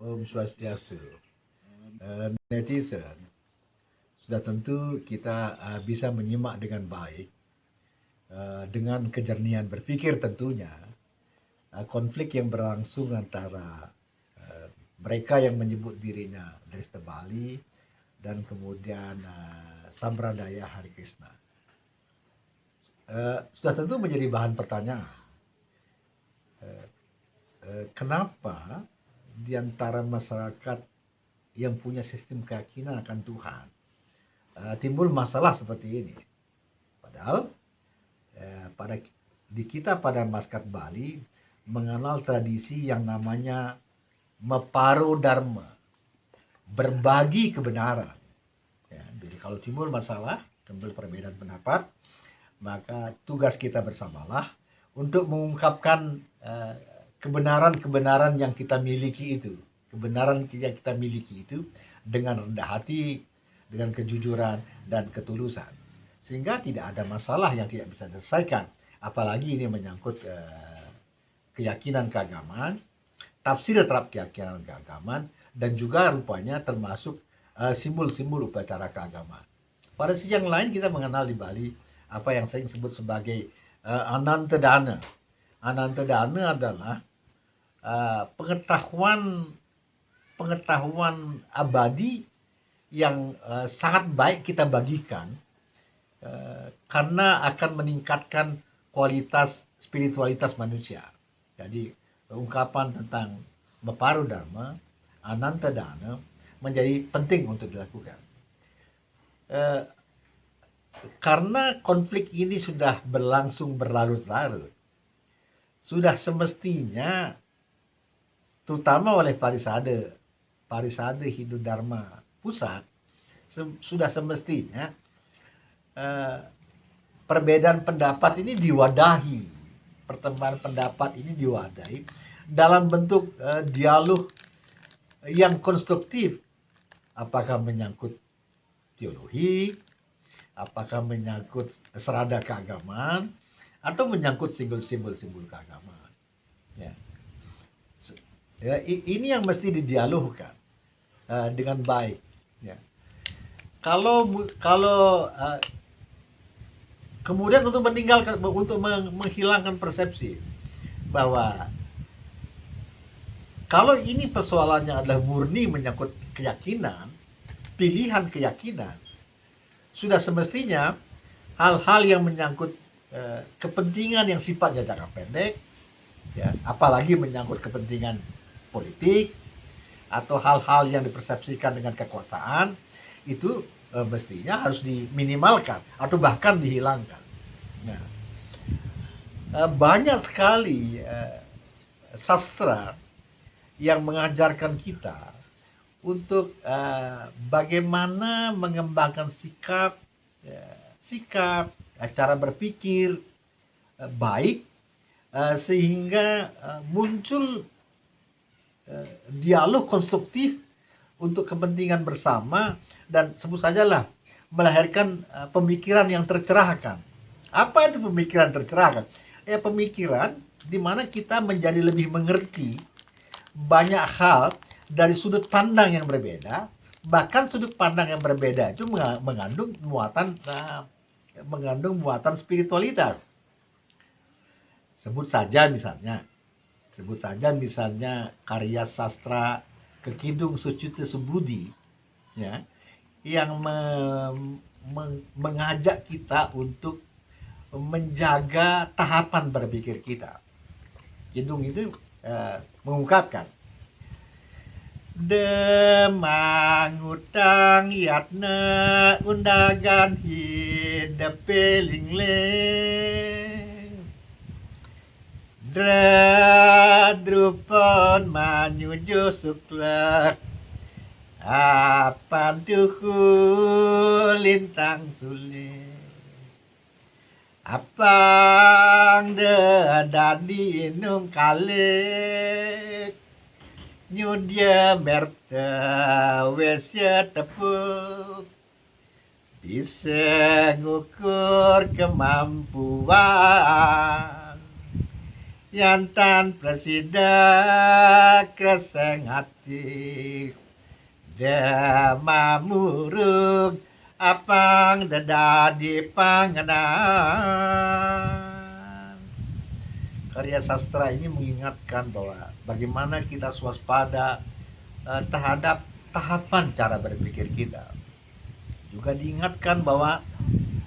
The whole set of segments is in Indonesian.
Om Swastiastu. Netizen, sudah tentu kita bisa menyimak dengan baik, dengan kejernihan berpikir tentunya, konflik yang berlangsung antara mereka yang menyebut dirinya Dresta Bali dan kemudian Sambradaya Hari Krishna. Sudah tentu menjadi bahan pertanyaan. Kenapa di antara masyarakat yang punya sistem keyakinan akan Tuhan timbul masalah seperti ini? Padahal pada masyarakat Bali mengenal tradisi yang namanya Meparo Dharma, berbagi kebenaran. Ya, jadi kalau timbul masalah, timbul perbedaan pendapat, maka tugas kita bersamalah untuk mengungkapkan kebenaran-kebenaran yang kita miliki itu, dengan rendah hati, dengan kejujuran dan ketulusan, sehingga tidak ada masalah yang tidak bisa diselesaikan. Apalagi ini menyangkut keyakinan keagamaan, tafsir terhadap keyakinan keagamaan, dan juga rupanya termasuk simbol-simbol upacara keagamaan. Pada sisi yang lain kita mengenal di Bali apa yang saya sebut sebagai Anantadana. Anantadana adalah pengetahuan abadi yang sangat baik kita bagikan karena akan meningkatkan kualitas spiritualitas manusia. Jadi ungkapan tentang Meparo Dharma, Anantadana menjadi penting untuk dilakukan. Karena konflik ini sudah berlangsung berlarut-larut, sudah semestinya, terutama oleh Parisade Hindu Dharma Pusat, sudah semestinya perbedaan pendapat ini diwadahi, pertemuan pendapat ini diwadahi dalam bentuk dialog yang konstruktif, apakah menyangkut teologi, apakah menyangkut serada keagamaan, atau menyangkut simbol-simbol keagamaan. Ya. Ini yang mesti didialogkan dengan baik. Ya. Kalau kemudian untuk menghilangkan persepsi bahwa kalau ini persoalannya adalah murni menyangkut keyakinan, pilihan keyakinan, sudah semestinya hal-hal yang menyangkut kepentingan yang sifatnya jangka pendek, ya, apalagi menyangkut kepentingan politik atau hal-hal yang dipersepsikan dengan kekuasaan, itu mestinya harus diminimalkan atau bahkan dihilangkan. Nah, banyak sekali sastra yang mengajarkan kita untuk bagaimana mengembangkan sikap, cara berpikir baik, sehingga muncul dialog konstruktif untuk kepentingan bersama, dan sebut sajalah melahirkan pemikiran yang tercerahkan. Apa itu pemikiran tercerahkan? Ya, pemikiran di mana kita menjadi lebih mengerti banyak hal dari sudut pandang yang berbeda, bahkan sudut pandang yang berbeda itu mengandung muatan spiritualitas. Sebut saja misalnya karya sastra Kekidung Sucute Subudi, ya, yang mengajak kita untuk menjaga tahapan berpikir kita. Kidung itu mengungkapkan Demang utang yatna undagan hidup pelingle Dradrupon manyujo suklak Apan tuhu lintang sulit Apang dedadi inung kalik Nyudia merta wesya tepuk Bisa ngukur kemampuan Yantan presiden kreseng hati demamurug apang dadadi panganan. Karya sastra ini mengingatkan bahwa bagaimana kita swaspada terhadap tahapan cara berpikir kita. Juga diingatkan bahwa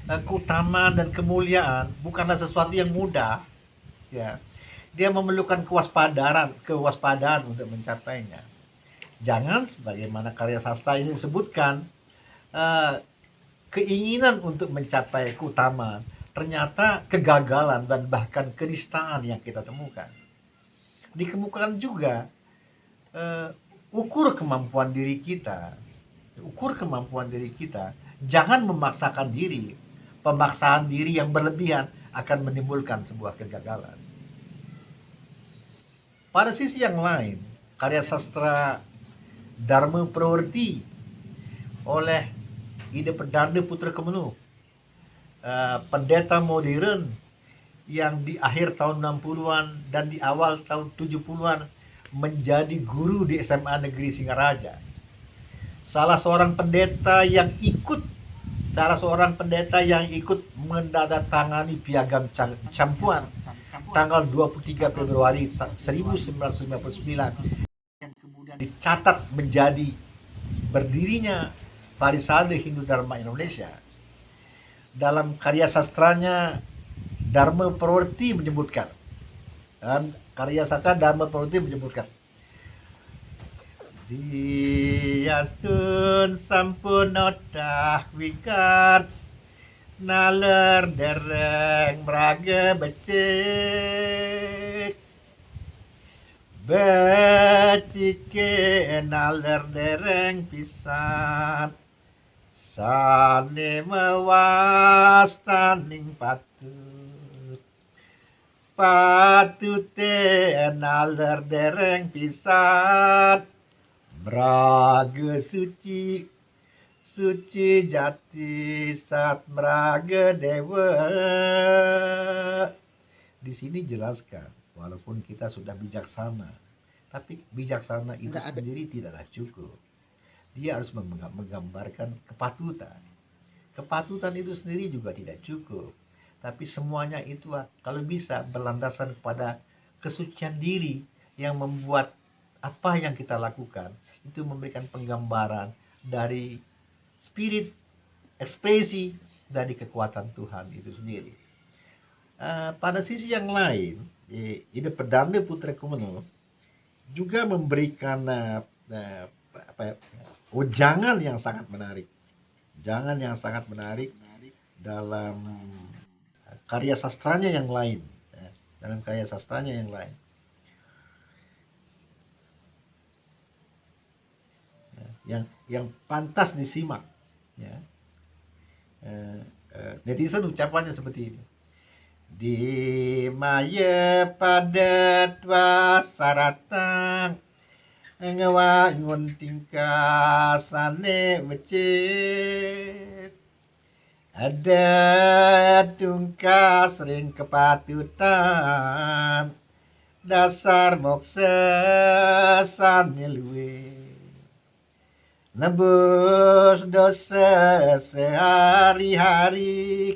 keutamaan dan kemuliaan bukanlah sesuatu yang mudah, ya. Dia memerlukan kewaspadaan untuk mencapainya. Jangan sebagaimana karya sastra ini disebutkan, keinginan untuk mencapai keutamaan ternyata kegagalan dan bahkan kenistaan yang kita temukan. Dikemukakan juga ukur kemampuan diri kita. Jangan memaksakan diri. Pemaksaan diri yang berlebihan akan menimbulkan sebuah kegagalan. Pada sisi yang lain, karya sastra Dharma Prawarti oleh Ida Perdana Putra Kemenuh, pendeta modern yang di akhir tahun 60-an dan di awal tahun 70-an menjadi guru di SMA Negeri Singaraja. Salah seorang pendeta yang ikut menandatangani piagam campuan tanggal 23 Februari 1999 yang kemudian dicatat menjadi berdirinya Parisade Hindu Dharma Indonesia. Dalam karya sastranya Dharma Prawarti menyebutkan, Diastun sampun odah wikat naler dereng meraga becik becike naler dereng pisan sane mewastaning patute naler dereng pisan meraga suci jati sat meraga dewa. Di sini jelaskan, walaupun kita sudah bijaksana, tapi bijaksana itu sendiri tidaklah cukup. Dia harus menggambarkan kepatutan. Kepatutan itu sendiri juga tidak cukup. Tapi semuanya itu kalau bisa berlandasan kepada kesucian diri yang membuat apa yang kita lakukan itu memberikan penggambaran dari spirit, ekspresi dari kekuatan Tuhan itu sendiri. Pada sisi yang lain, Ida Perdana Putra Kemenuh juga memberikan jangan yang sangat menarik dalam karya sastranya yang lain. Yang pantas disimak, ya. Netizen ucapannya seperti ini. Di maya pada wasaratang ngewangun tingkasane becik ada tungkas ring kepatutan dasar moksa sane luwe nebus dosa sehari-hari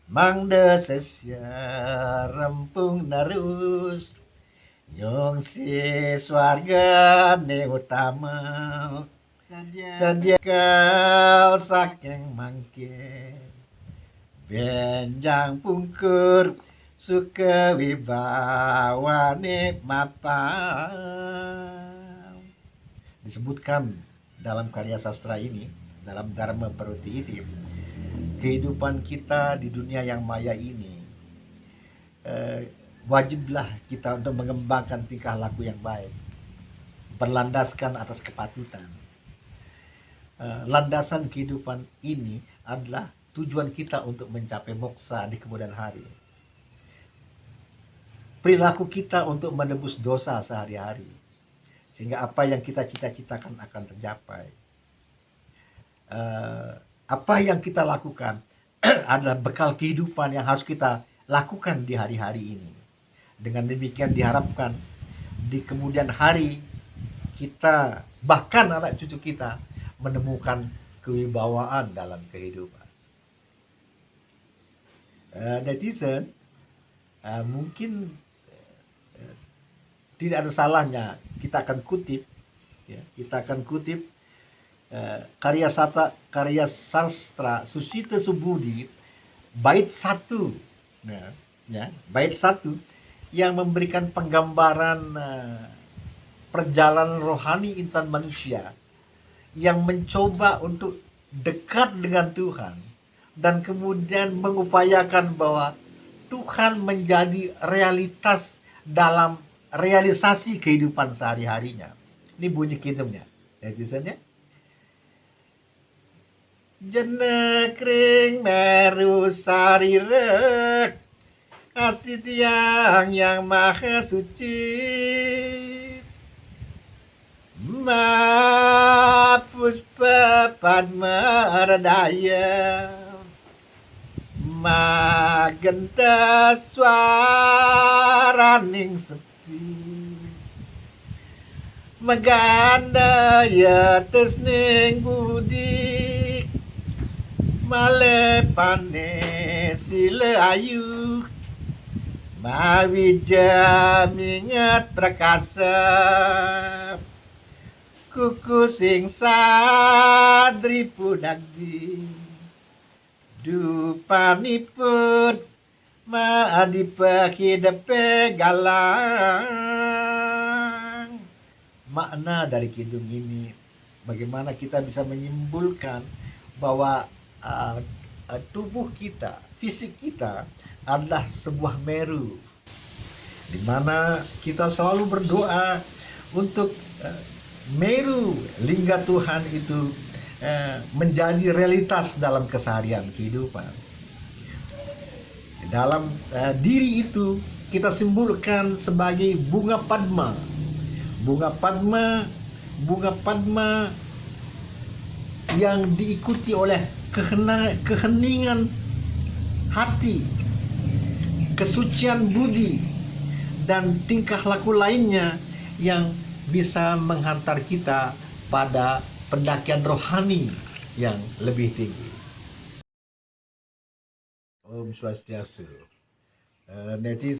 mang desesya rempung narus nyong si swarga ne utama sadiakal saking mangke benjang pungkur suka wibawane mapang. Disebutkan dalam karya sastra ini, dalam Dharma Prawarti ini, kehidupan kita di dunia yang maya ini wajiblah kita untuk mengembangkan tingkah laku yang baik, berlandaskan atas kepatutan. Landasan kehidupan ini adalah tujuan kita untuk mencapai moksa di kemudian hari. Perilaku kita untuk menebus dosa sehari-hari, sehingga apa yang kita cita-citakan akan tercapai. Apa yang kita lakukan adalah bekal kehidupan yang harus kita lakukan di hari-hari ini. Dengan demikian diharapkan di kemudian hari kita, bahkan anak cucu kita, menemukan kewibawaan dalam kehidupan. Netizen mungkin tidak ada salahnya kita akan kutip, ya, karya sastra Susita Subudi bait 1, bait 1 yang memberikan penggambaran perjalanan rohani insan manusia yang mencoba untuk dekat dengan Tuhan dan kemudian mengupayakan bahwa Tuhan menjadi realitas dalam realisasi kehidupan sehari-harinya. Ini bunyi kidungnya, netizennya. Jenekring meru sarirek asli tiang yang maha suci, ma puspa padma radaya, ma genta swaraning sepi, maganda ya tesning budi, malepane sila ayu, mawija mingat prakasa, kuku sing sadri punagdi, dupanipun maadipakidape galang. Makna dari kidung ini, bagaimana kita bisa menyimpulkan bahwa tubuh kita, fisik kita adalah sebuah meru, di mana kita selalu berdoa untuk meru lingga Tuhan itu menjadi realitas dalam keseharian kehidupan. Dalam diri itu kita simbolkan sebagai bunga padma. Bunga padma yang diikuti oleh keheningan hati, kesucian budi, dan tingkah laku lainnya yang bisa menghantar kita pada pendakian rohani yang lebih tinggi. Om Swastiastu. Netizen